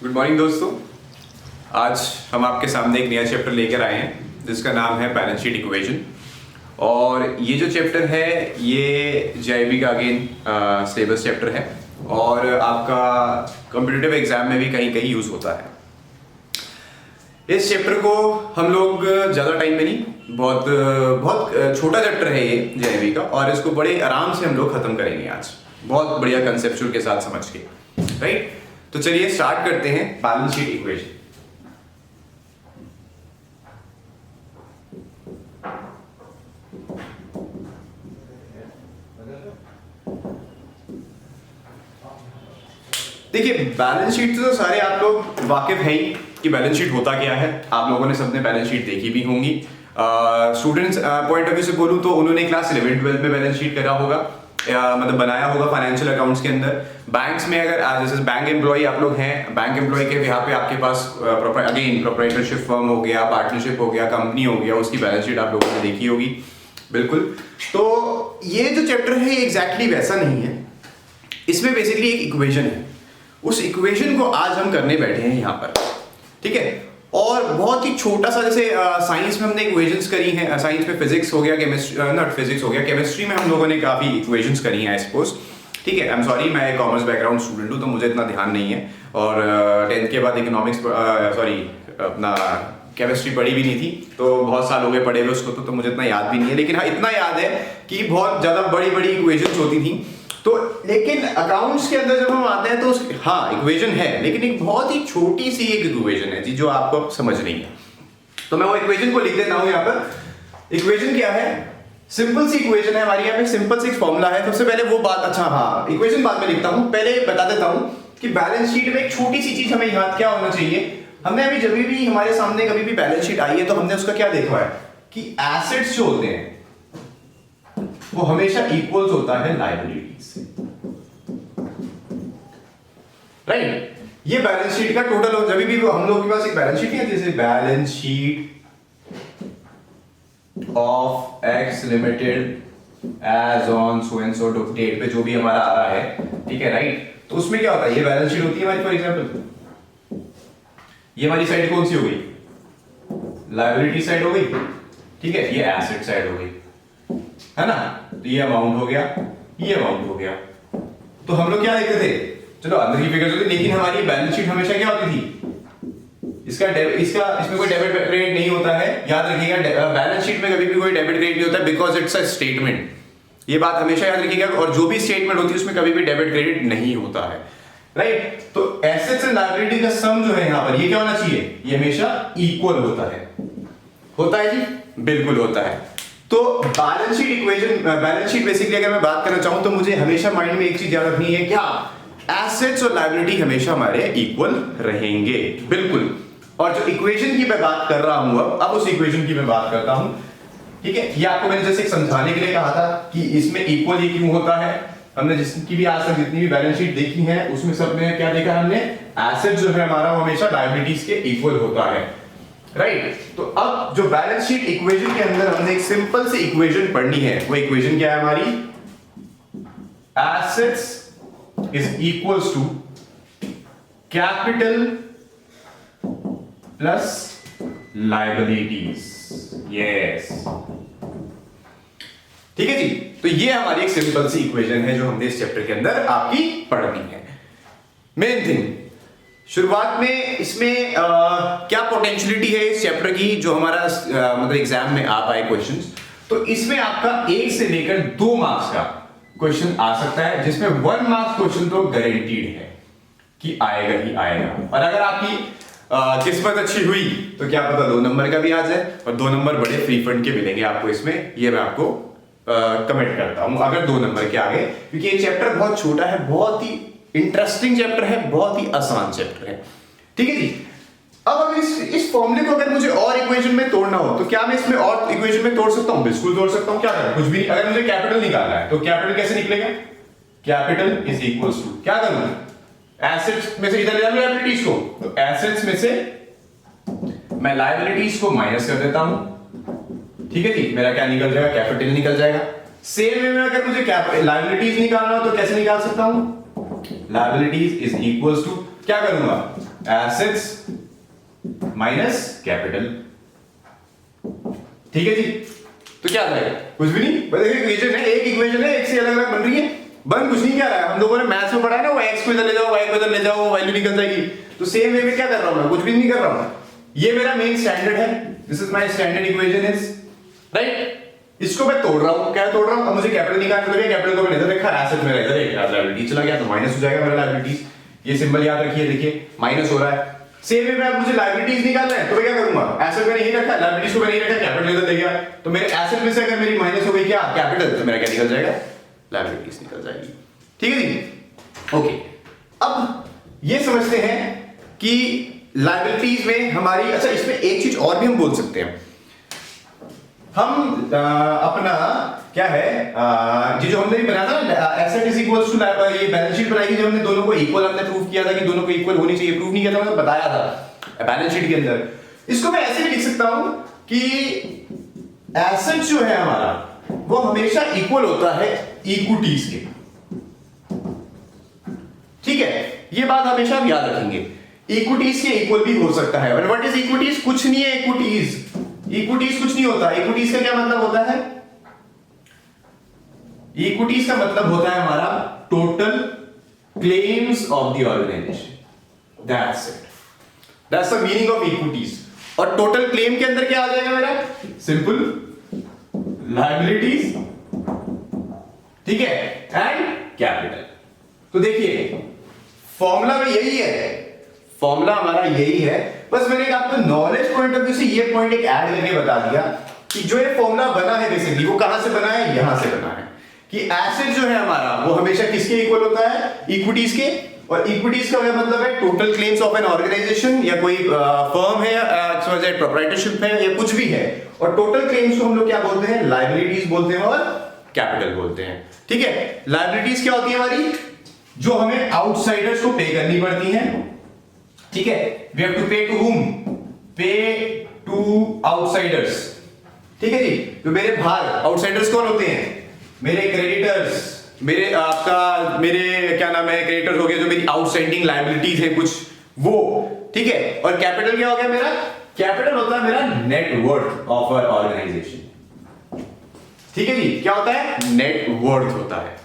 Good morning दोस्तों। आज हम आपके सामने एक नया चैप्टर लेकर आए हैं जिसका नाम है बैलेंस शीट इक्वेशन। और ये जो चैप्टर है ये जेईबी का अगेन सिलेबस चैप्टर है और आपका कॉम्पिटिटिव एग्जाम में भी कहीं कहीं यूज होता है। इस चैप्टर को हम लोग ज़्यादा टाइम में नहीं, बहुत छोटा चैप्टर है ये जेईबी का, और इसको बड़े आराम से हम लोग खत्म करेंगे आज, बहुत बढ़िया कंसेप्चुअल के साथ समझ के, राइट। तो चलिए स्टार्ट करते हैं बैलेंस शीट इक्वेशन। देखिए, बैलेंस शीट से तो सारे आप लोग वाकिफ हैं ही कि बैलेंस शीट होता क्या है। आप लोगों ने सबने बैलेंस शीट देखी भी होंगी। स्टूडेंट्स पॉइंट ऑफ व्यू से बोलूं तो उन्होंने क्लास 11-12 में बैलेंस शीट करा होगा, मतलब बनाया होगा फाइनेंशियल अकाउंट्स के अंदर। बैंक्स में अगर जैसे बैंक एम्प्लॉय आप लोग हैं, बैंक एम्प्लॉय के यहाँ पे आपके पास अगेन प्रोप्राइटरशिप फर्म हो गया, पार्टनरशिप हो गया, कंपनी हो गया, उसकी बैलेंस शीट आप लोगों ने देखी होगी। बिल्कुल। तो ये जो चैप्टर है ये एग्जैक्टली वैसा नहीं है। इसमें बेसिकली एक इक्वेशन है, उस इक्वेशन को आज हम करने बैठे हैं यहाँ पर, ठीक है। और बहुत ही छोटा सा, जैसे साइंस में हमने इक्वेशंस करी हैं, साइंस में फिजिक्स हो गया, केमिस्ट्री नॉट फिजिक्स हो गया, केमिस्ट्री में हम लोगों ने काफ़ी इक्वेशंस करी हैं आई सपोज, ठीक है। आई एम सॉरी, मैं कॉमर्स बैकग्राउंड स्टूडेंट हूँ तो मुझे इतना ध्यान नहीं है, और 10th के बाद इकोनॉमिक्स अपना केमिस्ट्री पढ़ी भी नहीं थी, तो बहुत साल हो गए पढ़े हुए उसको, तो मुझे इतना याद भी नहीं है। लेकिन हाँ, इतना याद है कि बहुत ज़्यादा बड़ी बड़ी इक्वेशंस होती थी। तो लेकिन अकाउंट्स के अंदर जब हम आते हैं तो हाँ इक्वेशन है, लेकिन एक बहुत ही छोटी सी एक इक्वेशन है जी जो आपको समझ नहीं है। तो मैं वो इक्वेशन को लिख देता हूं यहाँ पर। इक्वेशन क्या है? सिंपल सी इक्वेशन है हमारी, यहाँ पे सिंपल सी फॉर्मूला है। सबसे पहले वो बात, अच्छा हाँ इक्वेशन बाद में लिखता हूँ, पहले बता देता हूँ कि बैलेंस शीट में एक छोटी सी चीज हमें याद क्या होना चाहिए। हमने अभी जब भी हमारे सामने कभी भी बैलेंस शीट आई है तो हमने उसका क्या देखा है कि एसेट्स जो होते हैं वो हमेशा इक्वल्स होता है लायबिलिटीज से, राइट। ये बैलेंस शीट का टोटल हो, जब भी हम लोग के पास एक बैलेंस शीट है, जैसे balance sheet of X limited as on so and so date पे जो भी हमारा आ रहा है, ठीक है, राइट। तो उसमें क्या होता है, ये बैलेंस शीट होती है हमारी। फॉर एग्जांपल ये हमारी साइड कौन सी हो गई? लायबिलिटी साइड हो गई, ठीक है। ये एसेट साइड हो गई, है ना। तो ये अमाउंट हो गया, ये अमाउंट हो गया। तो हम लोग क्या देखते थे, चलो अंदर की फिगर्स होती, लेकिन हमारी बैलेंस शीट हमेशा क्या होती थी, इसमें कोई डेबिट क्रेडिट नहीं होता है। याद रखिएगा, बैलेंस शीट में कभी भी कोई डेबिट क्रेडिट नहीं होता है, बिकॉज इट्स अ स्टेटमेंट। ये बात हमेशा याद रखिएगा। और जो भी स्टेटमेंट होती है उसमें कभी भी डेबिट क्रेडिट नहीं होता है, राइट। तो एसेट्स एंड लायबिलिटी का सम जो है यहाँ पर, ये क्या होना चाहिए, ये हमेशा इक्वल होता है जी, बिल्कुल होता है। तो balance sheet equation, balance sheet basically अगर मैं बात करना चाहूं तो मुझे हमेशा माइंड में एक चीज याद रखनी है, क्या? एसेट्स और लायबिलिटी हमेशा हमारे इक्वल रहेंगे, बिल्कुल। और जो इक्वेशन की मैं बात कर रहा हूं अब उस इक्वेशन की मैं बात करता हूं, ठीक है। ये आपको मैंने जैसे समझाने के लिए कहा था कि इसमें इक्वल ये क्यों होता है। हमने जिसकी भी आज तक जितनी भी बैलेंस शीट देखी है उसमें सब में क्या देखा हमने, एसेट जो है हमारा हमेशा लायबिलिटीज के इक्वल होता है, राइट। तो अब जो बैलेंस शीट इक्वेशन के अंदर हमने एक सिंपल सी इक्वेशन पढ़नी है, वो इक्वेशन क्या है हमारी, assets is equals to capital plus liabilities, yes, ठीक है जी। तो ये हमारी एक सिंपल सी इक्वेशन है जो हमने इस चैप्टर के अंदर आपकी पढ़नी है। मेन थिंग शुरुआत में इसमें क्या पोटेंशियलिटी है इस चैप्टर की, जो हमारा मतलब एग्जाम में आ पाए क्वेश्चंस। तो इसमें आपका 1 से लेकर 2 मार्क्स का क्वेश्चन आ सकता है, जिसमें 1 मार्क्स क्वेश्चन तो गारंटीड है कि आएगा ही आएगा। और अगर आपकी किस्मत अच्छी हुई तो क्या पता 2 नंबर का भी आ जाए, और 2 नंबर बड़े फ्री फंड के मिलेंगे आपको इसमें, ये मैं आपको कमेंट करता हूं अगर 2 नंबर के आगे, क्योंकि ये चैप्टर बहुत छोटा है, बहुत ही इंटरेस्टिंग चैप्टर है, बहुत ही आसान चैप्टर है, ठीक है जी। अब अगर इस फॉर्मूले को अगर मुझे और इक्वेशन में तोड़ना हो तो क्या मैं इसमें और इक्वेशन में तोड़ सकता हूं? बिल्कुल तोड़ सकता हूं। क्या करूं? कुछ भी नहीं। अगर मुझे कैपिटल निकालना है तो कैपिटल कैसे निकलेगा? कैपिटल इज इक्वल्स टू, क्या करूं, एसेट्स में से इधर ले जाऊं लायबिलिटीज को, तो एसेट्स में से मैं लायबिलिटीज को माइनस कर देता हूं, ठीक है जी। मेरा क्या निकल जाएगा? कैपिटल निकल जाएगा। सेम वे में अगर मुझे लायबिलिटीज निकालना हो तो कैसे निकाल सकता हूं? लायबिलिटीज इज इक्वल्स टू, क्या करूंगा, एसेट्स माइनस कैपिटल। ठीक है जी, तो क्या था कुछ भी नहीं, बस एक इक्वेशन है, एक इक्वेशन है, एक से अलग अलग बन रही है, बन कुछ नहीं क्या रहा है। हम लोगों ने मैथ्स में पढ़ा है ना, वो x को इधर ले जाओ, y को इधर ले जाओ, वैल्यू निकल जाएगी। तो सेम वे में क्या कर रहा हूं मैं, कुछ भी नहीं कर रहा हूं। ये मेरा मेन स्टैंडर्ड है, this is my standard equation is right. इसको मैं तोड़ रहा हूं, क्या तोड़ रहा हूं, अब मुझे कैपिटल निकालना है, कैपिटल को मैंने इधर रखा, एसेट मेरा इधर है, लायबिलिटी चला गया तो माइनस हो जाएगा मेरा लायबिलिटीज। ये सिंबल याद रखिए, देखिए माइनस हो रहा है। सेम वे में अब मुझे लायबिलिटीज निकालना है, तो मैं क्या करूंगा, एसेट मैंने यही रखा, लायबिलिटीज को मैंने यही रखा, कैपिटल इधर दे गया, तो मेरे एसेट में से अगर मेरी माइनस हो गई क्या कैपिटल, तो मेरा क्या निकल जाएगा, लायबिलिटीज निकल जाएगी। ठीक है जी, ओके। अब ये समझते हैं कि लायबिलिटीज में हमारी, अच्छा इसमें एक चीज और भी हम बोल सकते हैं, हम अपना क्या है, ये जो हमने बनाया था ना एसेट इज इक्वल्स टू, ये बैलेंस शीट बनाई थी जब हमने दोनों को इक्वल, हमने प्रूव किया था कि दोनों को इक्वल होनी चाहिए, प्रूव नहीं किया था, मतलब बताया था बैलेंस शीट के अंदर। इसको मैं ऐसे भी लिख सकता हूं कि एसेट जो है हमारा वो हमेशा इक्वल होता है इक्विटीज के। ठीक है, ये बात हमेशा आप याद रखेंगे, इक्विटीज के इक्वल भी हो सकता है। और व्हाट इज इक्विटीज, कुछ नहीं है इक्विटीज, इक्विटीज कुछ नहीं होता। इक्विटीज का क्या मतलब होता है, इक्विटीज का मतलब होता है हमारा total claims of the organization, that's it, that's the meaning of equities. और टोटल क्लेम के अंदर क्या आ जाएगा मेरा, सिंपल लायबिलिटीज, ठीक है, एंड कैपिटल। तो देखिए फॉर्मूला में यही है, फॉर्मूला हमारा यही है, बस मैंने आपको नॉलेज पॉइंट ऑफ व्यू से ये पॉइंट एक ऐड करके बता दिया कि जो ये फॉर्मूला बना है बेसिकली वो कहां से बना है, यहां से बना है कि एसेट जो है हमारा वो हमेशा किसके इक्वल होता है, इक्विटीज के। और इक्विटीज का क्या मतलब है, total claims of an organization, या कोई फर्म है या प्रोप्राइटरशिप है या कुछ भी है, और टोटल क्लेम्स को हम लोग क्या बोलते हैं, लायबिलिटीज बोलते हैं और कैपिटल बोलते हैं। ठीक है, लायबिलिटीज क्या होती है हमारी, जो हमें आउटसाइडर्स को पे करनी पड़ती हैं। ठीक है, वी हैव टू पे टू हुम, पे टू आउटसाइडर्स। ठीक है जी, तो मेरे बाहर आउटसाइडर्स कौन होते हैं, मेरे क्रेडिटर्स, मेरे आपका मेरे क्या नाम है, क्रेडिटर्स हो गए, जो मेरी आउटस्टैंडिंग लायबिलिटीज है कुछ वो। ठीक है, और कैपिटल क्या हो गया मेरा, कैपिटल होता है मेरा net worth of a organization. ठीक है जी, क्या होता है, नेट वर्थ होता है,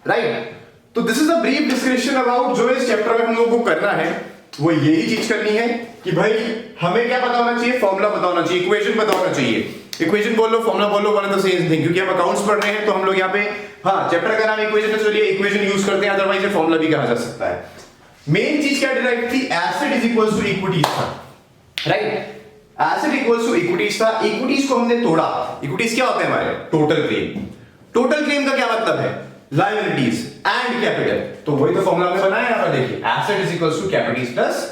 राइट। तो this is a brief description about, जो इस चैप्टर में हम लोगों को करना है वो यही चीज करनी है कि भाई हमें क्या पता होना चाहिए, फॉर्मूला पता होना चाहिए, इक्वेशन पता होना चाहिए। इक्वेशन बोल लो, फॉर्मूला बोल लो, one and the same thing, क्योंकि हम अकाउंट्स पढ़ रहे हैं तो हम लोग यहाँ पे, हाँ चैप्टर का नाम इक्वेशन है, चलिए इक्वेशन यूज करते हैं, अदरवाइज ये फॉर्मूला भी कहा जा सकता है। मेन चीज क्या डिराइव थी, asset is equals to equities था, right. Asset equals to equities था, इक्विटीज को हमने तोड़ा। इक्विटीज क्या होते हैं हमारे, टोटल क्लेम। टोटल क्लेम का क्या मतलब है, लायबिलिटीज एंड कैपिटल। तो वही तो फॉर्मूला में बनाया है, देखिए asset is equals to capitals plus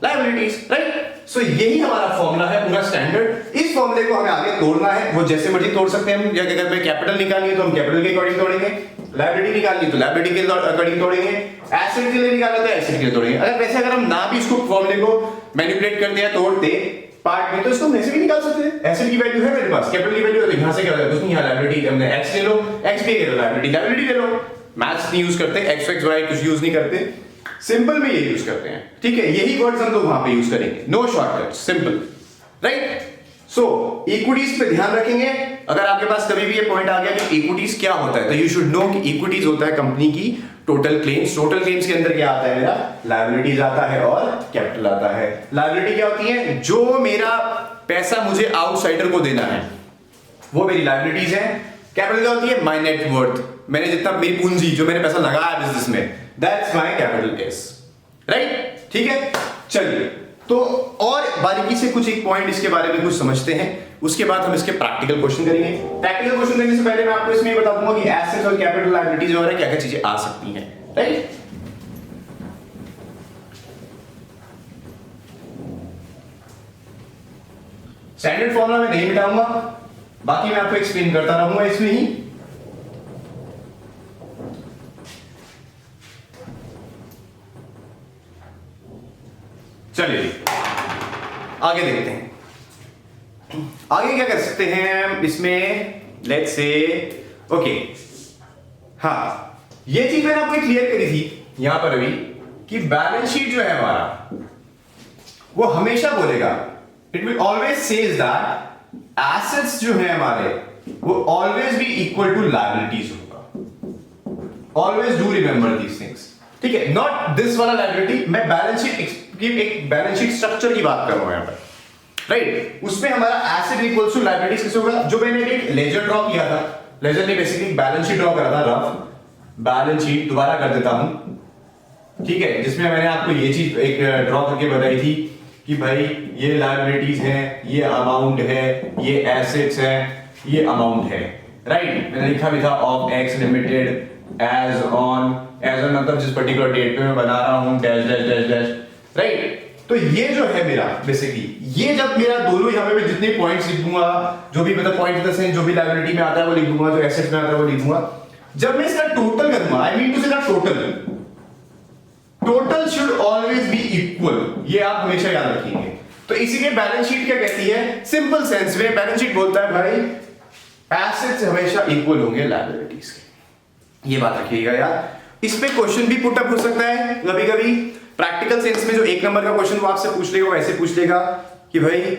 liabilities, right. So यही हमारा फॉर्मूला है पूरा स्टैंडर्ड। इस फॉर्मूले को हमें आगे तोड़ना है, वो जैसे मर्जी तोड़ सकते हैं हम, या अगर मैं कैपिटल निकालनी है तो हम कैपिटल के अकॉर्डिंग तोड़ेंगे, लायबिलिटी निकालनी तो लायबिलिटी के अकॉर्डिंग तोड़ेंगे, एसेट के लिए निकालना तो एसेट के लिए तोड़ेंगे। अगर वैसे अगर हम ना भी इसको फॉर्मूले को मैनिपुलेट करते हैं, तोड़ते पार्ट में, तो इसको हम ऐसे भी निकाल सकते हैं। एसेट की वैल्यू है मेरे पास, कैपिटल की वैल्यू है, यहां से क्या होगा, कुछ नहीं, यहां लायबिलिटी हमने x ले लो, x पे ले लो, लायबिलिटी लायबिलिटी ले लो। मैथ्स नहीं यूज करते, x x y कुछ यूज नहीं करते, सिंपल में ये यूज करते हैं। ठीक है, यही वर्ड्स हम लोग वहां पे यूज करेंगे, नो शॉर्टकट, सिंपल, राइट। सो इक्विटीज पे ध्यान रखेंगे। अगर आपके पास कभी भी ये पॉइंट आ गया कि इक्विटीज क्या होता है, तो यू शुड नो कि इक्विटीज होता है कंपनी की टोटल क्लेम्स। टोटल क्लेम्स के अंदर क्या आता है मेरा, लायबिलिटीज आता है और कैपिटल आता है। लायबिलिटी क्या होती है, जो मेरा पैसा मुझे आउटसाइडर को देना है वो मेरी लायबिलिटीज है। कैपिटल क्या होती है, माय नेट वर्थ, मैंने जितना मेरी पूंजी, जो मैंने पैसा लगाया बिजनेस में, that's my capital is, right. ठीक है, चलिए तो और बारीकी से कुछ एक पॉइंट इसके बारे में कुछ समझते हैं, उसके बाद हम इसके प्रैक्टिकल क्वेश्चन करेंगे। प्रैक्टिकल क्वेश्चन करने से पहले मैं आपको इसमें बता दूंगा कि एसेट्स और कैपिटल लायबिलिटीज वगैरह क्या क्या चीजें आ सकती हैं, राइट। स्टैंडर्ड फॉर्मूला में नहीं मिटाऊंगा, बाकी मैं आपको एक्सप्लेन करता रहूंगा इसमें ही। चलिए आगे देखते हैं, आगे क्या कर सकते हैं इसमें, लेट्स से ओके, हाँ ये चीज मैंने आपको क्लियर करी थी यहां पर अभी कि बैलेंस शीट जो है हमारा, वो हमेशा बोलेगा, it will always says that assets जो है हमारे वो always be equal to liabilities होगा। Always do remember these things, ठीक है। नॉट दिस वाला लायबिलिटी, मैं बैलेंस शीट की एक बैलेंस शीट स्ट्रक्चर की बात कर रहा हूं यहां पर, राइट। उसमें हमारा एसेट इक्वल्स टू लायबिलिटीज कैसे होगा? जो मैंने एक लेजर ड्रॉ किया था, लेजर ने बेसिकली बैलेंस शीट ड्रॉ करा था, रफ बैलेंस शीट, दोबारा कर देता हूं, ठीक है, जिसमें मैंने आपको ये चीज एक ड्रॉ करके बताई थी कि भाई ये लायबिलिटीज हैं, ये अमाउंट है, ये एसेट्स है, ये अमाउंट है, राइट। मैंने लिखा भी था of X limited as on मतलब जिस पर्टिकुलर डेट पे मैं बना रहा हूं dash dash dash dash, right. तो ये जो है मेरा बेसिकली, ये जब मेरा दोनों यहां पे मैं जितने पॉइंट्स लिख दूंगा, जो भी मतलब पॉइंट्स दस हैं, जो भी लायबिलिटी में आता है वो लिख दूंगा, जो एसेट्स में आता है वो लिख दूंगा। जब मैं इसका टोटल करूंगा, आई मीन टू से total should always be equal, ये आप हमेशा याद रखेंगे। तो इसीलिए बैलेंस शीट क्या कहती है? सिंपल सेंस में बैलेंस शीट बोलता है भाई एसेट्स हमेशा इक्वल होंगे लायबिलिटीज के, ये बात रखिएगा यार। इस पे क्वेश्चन भी पुट अप हो सकता है कभी कभी प्रैक्टिकल सेंस में। जो एक नंबर का क्वेश्चन वो आपसे पूछ लेगा, वैसे पूछ लेगा कि भाई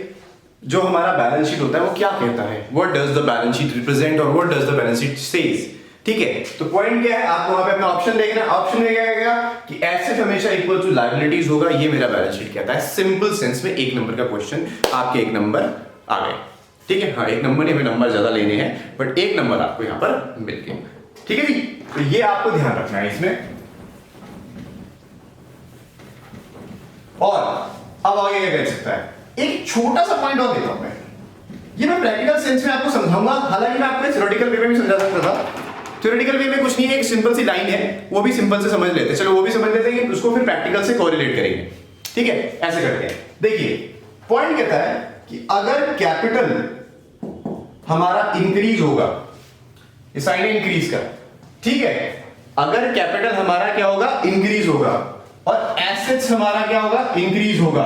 जो हमारा बैलेंस शीट होता है वो क्या कहता है, what does the balance sheet represent और what does the balance sheet says, ठीक है। तो पॉइंट क्या है, आपको वहां पे अपना ऑप्शन देखना है। ऑप्शन में क्या आएगा कि एसेट हमेशा इक्वल टू लायबिलिटीज होगा, ये मेरा बैलेंस शीट कहता है। सिंपल सेंस में एक नंबर का क्वेश्चन आपके एक नंबर आ गए, ठीक है। हाँ, एक नंबर नहीं, हमें नंबर ज्यादा लेने हैं, बट एक नंबर आपको यहां पर मिल गया, ठीक है जी। तो ये आपको ध्यान रखना है इसमें। और अब आगे क्या कह सकता है, एक छोटा सा पॉइंट और देता हूं मैं, ये मैं प्रैक्टिकल सेंस में आपको समझाऊंगा। हालांकि मैं आपको थ्योरेटिकल वे में भी समझा सकता था, थ्योरेटिकल वे में कुछ नहीं है, एक सिंपल सी लाइन है, वो भी सिंपल से समझ लेते हैं। चलो वो भी समझ लेते हैं, उसको फिर प्रैक्टिकल से कोरिलेट करेंगे, ठीक है। ऐसे करते हैं, देखिए पॉइंट कहता है कि अगर कैपिटल हमारा इंक्रीज होगा, ये साइन है इंक्रीज का, ठीक है। अगर कैपिटल हमारा क्या होगा, इंक्रीज होगा, और एसेट्स हमारा क्या होगा, इंक्रीज होगा,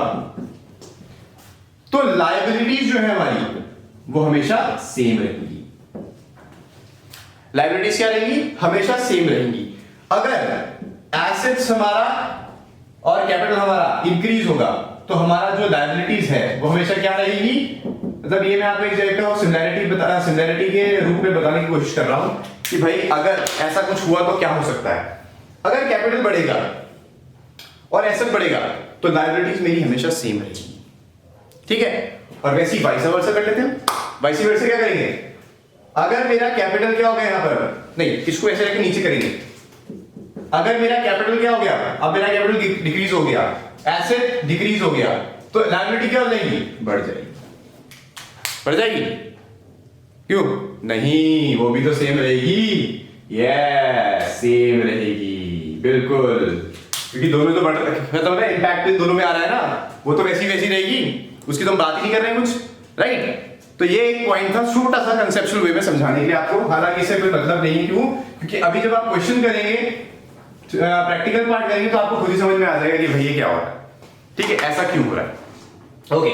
तो लायबिलिटीज जो है हमारी वो हमेशा सेम रहेंगी। लायबिलिटीज क्या रहेंगी, हमेशा सेम रहेंगी। अगर एसेट्स हमारा और कैपिटल हमारा इंक्रीज होगा, तो हमारा जो लायबिलिटीज है वो हमेशा क्या रहेगी, मतलब ये मैं आपको एक जगह सिमिलैरिटी के रूप में बताने की कोशिश कर रहा हूं कि भाई अगर ऐसा कुछ हुआ तो क्या हो सकता है। अगर कैपिटल बढ़ेगा और एसेट बढ़ेगा तो लायबिलिटीज मेरी हमेशा सेम रहेगी, ठीक है। और वैसे ही वाइस वर्सा कर लेते हैं। वाइस वर्सा क्या करेंगे, अगर मेरा कैपिटल क्या हो गया यहां पर, नहीं इसको ऐसे रख के नीचे करेंगे। अगर मेरा कैपिटल क्या हो गया, अब मेरा कैपिटल डिक्रीज हो गया, एसेट डिक्रीज हो गया, तो लायबिलिटी क्या हो जाएगी, बढ़ जाएगी। बढ़ जाएगी क्यों नहीं, वो भी तो सेम रहेगी, यस सेम रहेगी बिल्कुल, क्योंकि दोनों तो बढ़ मतलब ना इंपैक्ट दोनों में आ रहा है ना, वो तो वैसी रहेगी, उसकी तो हम बात ही नहीं कर रहे हैं कुछ, राइट। तो ये एक पॉइंट था छोटा सा कंसेप्चुअल वे में समझाने के लिए आपको। हालांकि इससे कोई मतलब नहीं है, क्यों, क्योंकि अभी जब आप क्वेश्चन करेंगे, प्रैक्टिकल पार्ट करेंगे, तो आपको खुद ही समझ में आ जाएगा कि भैया क्या हो रहा है, ठीक है, ऐसा क्यों हो रहा है। ओके,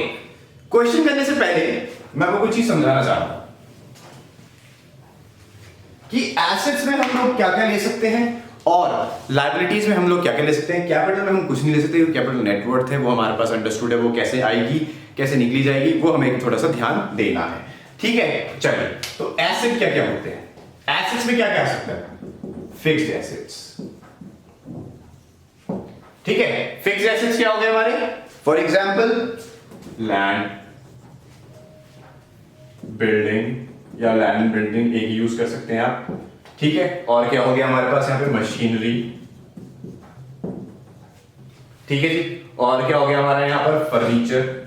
क्वेश्चन करने से पहले मैं आपको कुछ चीज समझाना चाह रहा हूं कि एसेट्स में हम लोग क्या क्या ले सकते हैं और लायबिलिटीज में हम लोग क्या क्या ले सकते हैं। कैपिटल में हम कुछ नहीं ले सकते, कैपिटल नेटवर्थ है, वो हमारे पास अंडरस्टूड है, वो कैसे आएगी, कैसे निकली जाएगी, वो हमें थोड़ा सा ध्यान देना है, ठीक है। चलिए, तो एसेट क्या क्या होते हैं, एसेट्स में क्या क्या आ सकता है, फिक्स्ड एसेट्स, ठीक है। फिक्स्ड एसेट्स क्या हो गए हमारे, फॉर एग्जांपल लैंड, बिल्डिंग या लैंड बिल्डिंग एक यूज कर सकते हैं आप, ठीक है। और क्या हो गया हमारे पास यहाँ पे मशीनरी, ठीक है जी। और क्या हो गया हमारा यहाँ पर फर्नीचर,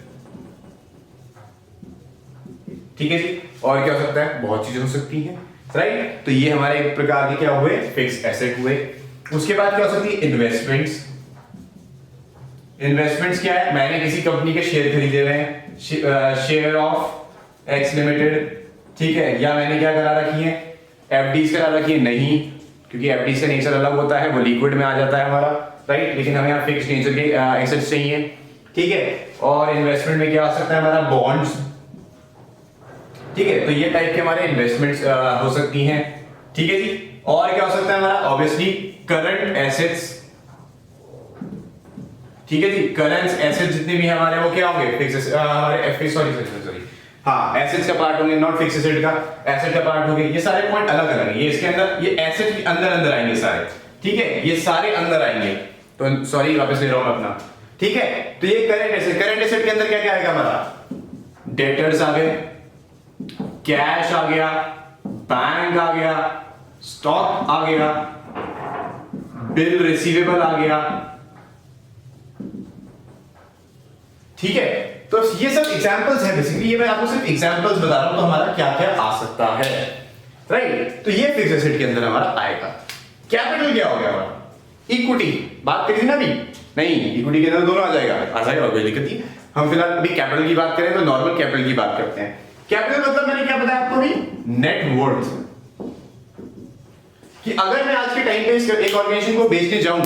ठीक है जी। और क्या हो सकता है, बहुत चीजें हो सकती हैं, राइट। तो ये हमारे एक प्रकार के क्या हुए, फिक्स्ड एसेट हुए। उसके बाद क्या हो सकती है, इन्वेस्टमेंट्स। इन्वेस्टमेंट्स क्या है, मैंने किसी कंपनी के शेयर खरीदे हुए हैं, शेयर ऑफ एक्स लिमिटेड, ठीक है। या मैंने क्या करा रखी है, एफडीज करा रखी है, नहीं, क्योंकि एफडीज का नेचर अलग होता है, वो लिक्विड में आ जाता है हमारा, राइट। लेकिन हमें यहाँ फिक्स्ड नेचर के एसेट्स चाहिए, ठीक है। और इन्वेस्टमेंट में क्या हो सकता है हमारा, बॉन्ड्स, ठीक है। तो ये टाइप के हमारे इन्वेस्टमेंट्स हो सकती हैं, ठीक है जी। और क्या हो सकता है हमारा, ऑब्वियसली करंट एसेट्स, ठीक है जी। करेंट्स एसेट जितने भी हमारे वो क्या होंगे, फिक्स हमारे एफ सॉरी हाँ एसेट्स का पार्ट होंगे, नॉट फिक्स एसेट का, एसेट का पार्ट होंगे। ये सारे पॉइंट अलग अलग है, ये इसके अंदर, ये एसेट के अंदर अंदर आएंगे सारे, ठीक है, ये सारे अंदर आएंगे। तो सॉरी वापस ले रहा हूं अपना, ठीक है। तो ये करंट एसेट के अंदर क्या क्या आएगा हमारा, डेटर्स आ गए, कैश आ गया, बैंक आ गया, स्टॉक आ गया, बिल रिसीवेबल आ गया, ठीक है। तो ये सब एग्जांपल्स हैं बेसिकली, ये मैं आपको सिर्फ एग्जांपल्स बता रहा हूं तो हमारा क्या क्या आ सकता है, राइट। तो ये फिक्स एसेट के अंदर हमारा आएगा। कैपिटल क्या हो गया हमारा, इक्विटी, बात करी थी ना अभी, नहीं इक्विटी के अंदर दोनों आ जाएगा, कोई दिक्कत नहीं। हम फिलहाल अभी कैपिटल की बात करें तो नॉर्मल कैपिटल की बात करते हैं। कैपिटल मतलब मैंने क्या बताया आपको अभी, नेट वर्थ, कि अगर मैं आज के टाइम पे एक ऑर्गेनाइजेशन को बेचने जाऊं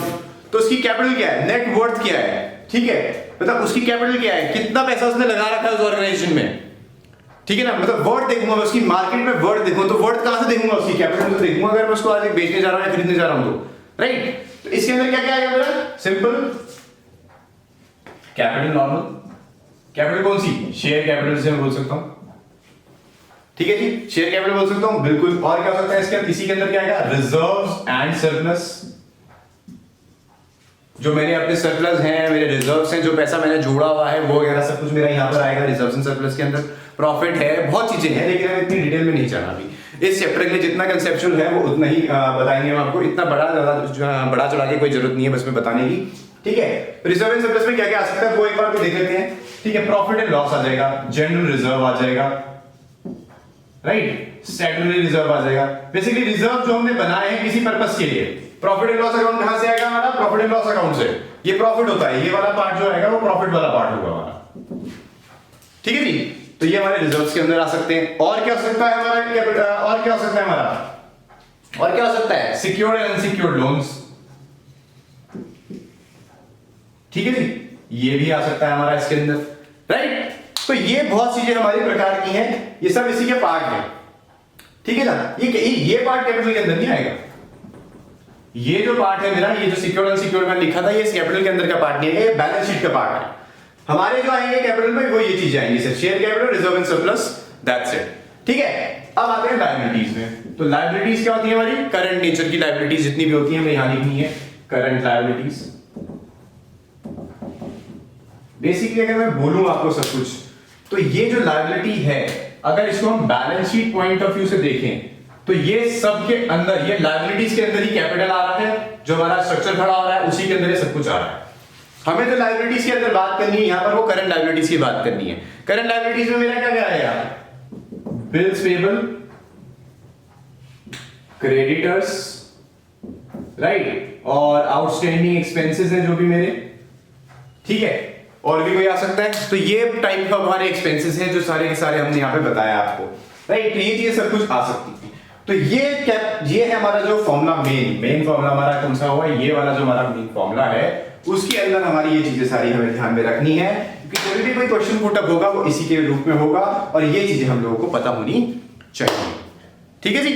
तो उसकी कैपिटल क्या है, नेट वर्थ क्या है, ठीक है, मतलब उसकी कैपिटल क्या है, कितना पैसा उसने लगा रखा है उस ऑर्गेनाइजेशन में, ठीक है ना। मतलब वर्थ देखूंगा मैं उसकी, मार्केट में वर्थ देखूंगा तो वर्थ कहां से देखूंगा, उसकी कैपिटल से देखूंगा अगर मैं उसको आज बेचने जा रहा हूं या खरीदने जा रहा हूं तो, राइट। तो इसके अंदर क्या क्या आएगा मेरा, सिंपल कैपिटल, नॉर्मल कैपिटल कौन सी, शेयर कैपिटल से मैं बोल सकता हूं, ठीक है जी, शेयर कैपिटल बोल सकता हूं बिल्कुल। और क्या हो सकता है इसके अंदर, इसी के अंदर क्या आएगा, रिजर्व्स एंड सरप्लस, जो मेरे अपने सरप्लस हैं, मेरे रिजर्व्स हैं, जो पैसा मैंने जोड़ा हुआ है वो वगैरह सब कुछ मेरा यहाँ पर आएगा रिजर्व्स एंड सरप्लस के अंदर। प्रॉफिट है, बहुत चीजें हैं, लेकिन हम इतनी डिटेल में नहीं जाना अभी। इस चैप्टर के लिए जितना कंसेप्चुअल है वो उतना ही बताएंगे हम आपको, इतना बड़ा चढ़ा के कोई जरूरत नहीं है बस में बताने की, ठीक है। रिजर्व एंड सरप्लस में क्या क्या आ सकता है वो एक बार को देख लेते हैं, ठीक है। प्रॉफिट एंड लॉस आ जाएगा, जनरल रिजर्व आ जाएगा, राइट, स्टैट्यूटरी रिजर्व आ जाएगा। बेसिकली रिजर्व जो हमने बनाए हैं किसी पर्पस के लिए। प्रॉफिट एंड लॉस अकाउंट कहां से आएगा हमारा, प्रॉफिट एंड लॉस अकाउंट से, ये प्रॉफिट होता है, ये वाला पार्ट जो आएगा वो प्रॉफिट वाला पार्ट होगा हमारा, ठीक है जी। तो ये हमारे रिजर्व्स के अंदर आ सकते हैं। और क्या हो सकता है हमारा कैपिटल, और क्या हो सकता है हमारा, और क्या हो सकता है, सिक्योर्ड एंड अनसिक्योर्ड लोन्स, ठीक है जी, ये भी आ सकता है हमारा इसके अंदर, राइट। तो ये बहुत चीजें हमारी प्रकार की हैं, ये सब इसी के पार्ट हैं, ठीक है ना। ये पार्ट कैपिटल के अंदर नहीं आएगा, ये जो पार्ट है मेरा, ये जो सिक्योर्ड अनसिक्योर्ड मैंने लिखा था, ये इस कैपिटल के अंदर का पार्ट नहीं है, ये बैलेंस शीट का पार्ट है। हमारे जो आएंगे कैपिटल में वो ये चीजें आएंगी, सिर्फ share capital, reserve and surplus, that's it, ठीक है। अब आते हैं लायबिलिटीज में। तो लायबिलिटीज क्या होती है हमारी, करंट नेचर की लायबिलिटीज जितनी भी होती है हमें यहां लिखनी है, करंट लायबिलिटीज। बेसिकली अगर मैं बोलूं आपको सब कुछ, तो ये जो लायबिलिटी है, अगर इसको हम balance sheet point of view से देखें तो ये सब के अंदर, ये लायबिलिटीज के अंदर ही कैपिटल आ रहा है, जो हमारा स्ट्रक्चर खड़ा हो रहा है उसी के अंदर ये सब कुछ आ रहा है। हमें जो लायबिलिटीज के अंदर बात करनी है यहां पर, वो करंट लायबिलिटीज की बात करनी है। करंट लायबिलिटीज में मेरा क्या क्या आएगा, बिल्स पेबल, क्रेडिटर्स, राइट, और आउटस्टैंडिंग एक्सपेंसेस हैं जो भी मेरे, ठीक है। और भी कोई आ सकता है, तो ये टाइप का हमारे एक्सपेंसेस हैं जो सारे के सारे हमने यहाँ पे बताया आपको, राइट। तो ये चीजें सब कुछ आ सकती है। तो ये है हमारा जो फॉर्मूला, मेन फॉर्मूला हमारा कौन सा हुआ, ये वाला जो हमारा मेन फॉर्मूला है, उसके अंदर हमारी ये चीजें सारी हमें ध्यान में रखनी है, क्योंकि जब भी कोई क्वेश्चन पुट अप होगा वो इसी के रूप में होगा, और ये चीजें हम लोगों को पता होनी चाहिए, ठीक है जी।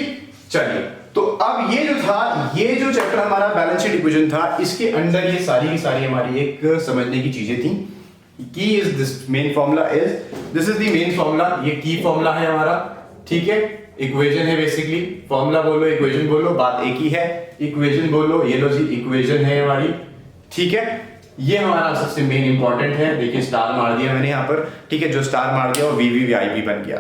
चलिए, तो अब ये जो था, ये जो चैप्टर हमारा बैलेंस शीट इक्वेशन था, इसके अंदर ये सारी की सारी हमारी एक समझने की चीजें थी। की is this main formula is, this is the main formula, ये की फॉर्मूला है हमारा, ठीक है। इक्वेशन है बेसिकली, फॉर्मूला बोलो इक्वेशन बोलो बात एक ही है, इक्वेशन बोलो, ये लो जी इक्वेशन है हमारी, ठीक है। ये हमारा सबसे मेन इंपॉर्टेंट है, देखिए स्टार मार दिया मैंने यहाँ पर, ठीक है, जो स्टार मार दिया वो वीवीआईपी बन गया,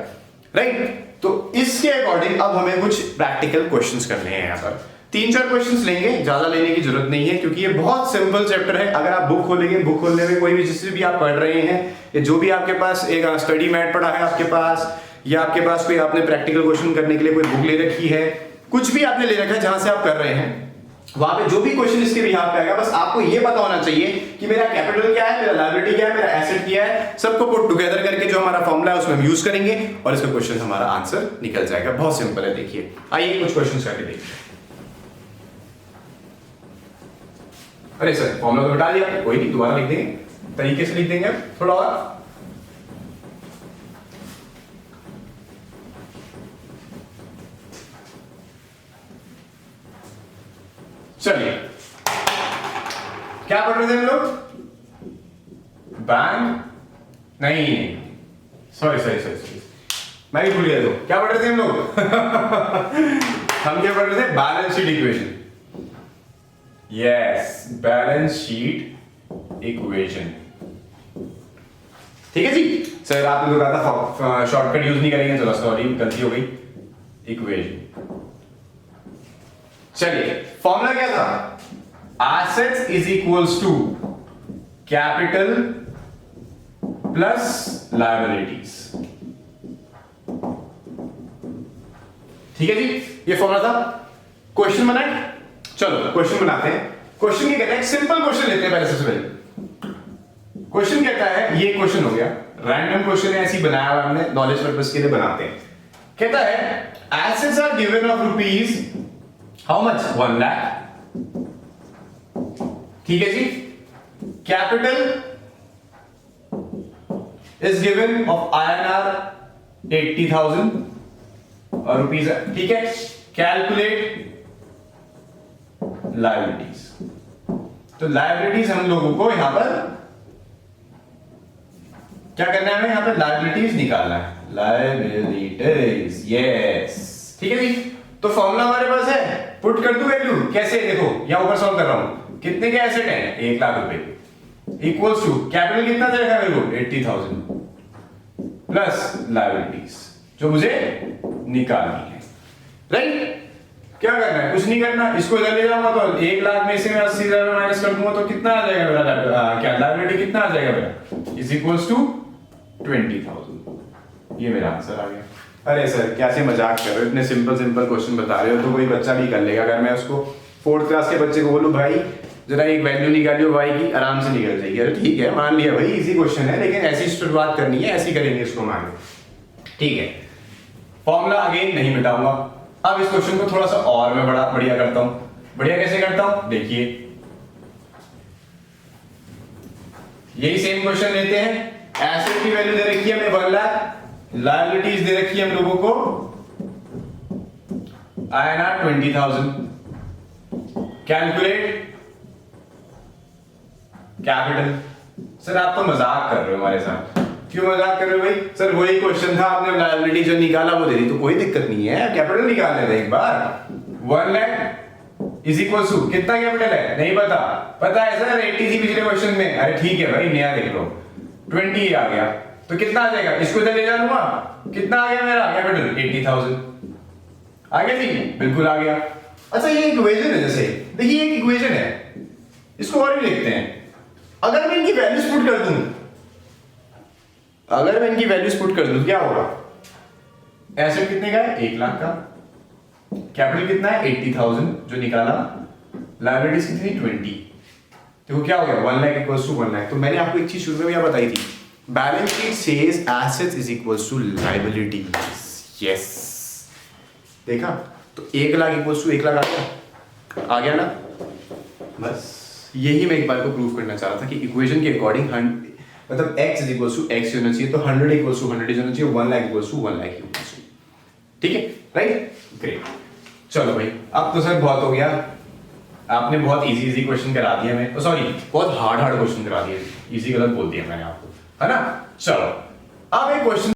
राइट। तो इसके अकॉर्डिंग अब हमें कुछ प्रैक्टिकल क्वेश्चंस करने हैं यहाँ पर, 3-4 क्वेश्चंस लेंगे, ज्यादा लेने की जरूरत नहीं है, क्योंकि ये बहुत सिंपल चैप्टर है। अगर आप बुक खोलेंगे, बुक खोलने में कोई भी जिससे भी आप पढ़ रहे हैं, या जो भी आपके पास एक स्टडी मैट पड़ा है आपके पास, या आपके पास कोई आपने प्रैक्टिकल क्वेश्चन करने के लिए कोई बुक ले रखी है, कुछ भी आपने ले रखा है जहां से आप कर रहे हैं, वहां पे जो भी क्वेश्चन इसके बिहाफ पे आएगा, बस आपको ये पता होना चाहिए कि मेरा कैपिटल क्या है, मेरा लायबिलिटी क्या है, मेरा एसेट क्या है, सबको पुट टुगेदर करके जो हमारा फॉर्मूला है उसमें हम यूज करेंगे और इसका क्वेश्चन हमारा आंसर निकल जाएगा। बहुत सिंपल है, देखिए आइए कुछ क्वेश्चन करके देखिए। अरे सर फॉर्मूला तो हटा दिया, कोई नहीं, दोबारा लिख देंगे, तरीके से लिख देंगे थोड़ा और। चलिए, क्या पढ़ रहे थे हम लोग, बैंक नहीं, सॉरी मैं भी भूल गया। तो क्या पढ़ रहे थे हम लोग? हम क्या पढ़ रहे थे? Balance sheet equation. Yes, balance sheet equation. ठीक है जी। सर आपने तो कहा था शॉर्टकट यूज नहीं करेंगे, चलो सॉरी गलती हो गई। इक्वेशन, चलिए फॉर्मूला क्या था? Assets is equals to capital plus liabilities. ठीक है जी, ये फॉर्मूला था। क्वेश्चन बनाए, चलो क्वेश्चन बनाते हैं। क्वेश्चन क्या कहता है? सिंपल क्वेश्चन लेते हैं पहले, सबसे पहले क्वेश्चन कहता है, ये क्वेश्चन हो गया, रैंडम क्वेश्चन है, ऐसे ही बनाया हुआ हमने, नॉलेज पर्पस के लिए बनाते हैं। कहता है assets are given of rupees how much? 1 lakh. ठीक है जी। Capital is given of INR 80,000 और रुपीज, ठीक है। Calculate liabilities. तो लायबिलिटीज हम लोगों को यहां पर क्या करना है? हमें यहां पर लायबिलिटीज निकालना है। लायबिलिटीज, यस, ठीक है जी। तो फॉर्मूला हमारे पास है, पुट कर दूं वैल्यू कैसे? देखो यहां ऊपर सॉल्व कर रहा हूं। कितने के एसेट है? 1 लाख रुपए, इक्वल्स टू कैपिटल कितना दे रखा है मेरे को? 80,000 प्लस लायबिलिटीज जो मुझे निकालनी है, राइट। क्या करना है? कुछ नहीं करना। इसको इधर ले जाऊंगा तो 1 लाख में से मैं 80,000 माइनस कर दूंगा तो कितना आ जाएगा मेरा? क्या लायबिलिटी कितना आ जाएगा मेरा? Is equals to 20,000। ये मेरा आंसर आ गया। अरे सर कैसे मजाक कर रहे हो, इतने सिंपल क्वेश्चन बता रहे हो तो कोई बच्चा भी कर लेगा। अगर मैं उसको 4th क्लास के बच्चे को बोलूं भाई जरा एक वैल्यू निकालियो वाई की, आराम से निकल जाएगी। अरे ठीक है, मान लिया भाई इजी क्वेश्चन है, लेकिन ऐसी शुरुआत करनी है, ऐसी करेंगे इसको मान लो, ठीक है। फॉर्मूला अगेन नहीं मिटाऊंगा। अब इस क्वेश्चन को थोड़ा सा और मैं बढ़िया करता हूं। बढ़िया कैसे करता हूं? देखिए, यही सेम क्वेश्चन लेते हैं। एसेट की वैल्यू दे रखी है हमें 1 लाख, लायबिलिटीज दे रखी है हम लोगों को INR 20,000। Calculate capital. सर आप तो मजाक कर रहे हो हमारे साथ। क्यों मजाक कर रहे हो भाई? सर वही क्वेश्चन था, आपने लायबिलिटी जो निकाला वो दे दी, तो कोई दिक्कत नहीं है, कैपिटल निकाल लेते एक बार। 1 लाख इज इक्वल टू कितना कैपिटल है? नहीं पता। पता है सर, 80 थी पिछले क्वेश्चन में। अरे ठीक है भाई, नया देख लो, 20 आ गया तो कितना आ जाएगा? इसको इधर ले जाऊंगा, कितना आ गया मेरा कैपिटल? 80,000 आ गया जी, बिल्कुल आ गया। अच्छा ये इक्वेशन है, जैसे देखिए एक इक्वेशन है, इसको और भी लिखते हैं। अगर मैं इनकी वैल्यूज पुट कर दूं, क्या होगा? एसेट कितने का है? 1 लाख का। कैपिटल कितना है? 80,000 जो निकाला। लायबिलिटीज कितनी? 20। देखो क्या हो गया? 1 लाख इक्वल्स टू 1 लाख। तो मैंने आपको एक चीज शुरू में क्या बताई थी, balance sheet says assets is equals to liabilities. Yes, देखा? तो 1 लाख इक्वल्स टू 1 लाख आ गया ना? बस यही मैं एक बार को प्रूव करना चाह रहा था कि इक्वेशन के अकॉर्डिंग मतलब x is equals to x होना चाहिए, तो 100 इक्वल्स टू 100 होना चाहिए, 1 लाख इक्वल्स टू 1 लाख होना चाहिए। ठीक है, राइट, ग्रेट। चलो भाई, अब तो सर बहुत हो गया, आपने बहुत इजी क्वेश्चन करा दिया हमें, सॉरी बहुत हार्ड क्वेश्चन करा दिए, इजी गलत बोल दिया मैंने आपको, है ना। चलो अब एक क्वेश्चन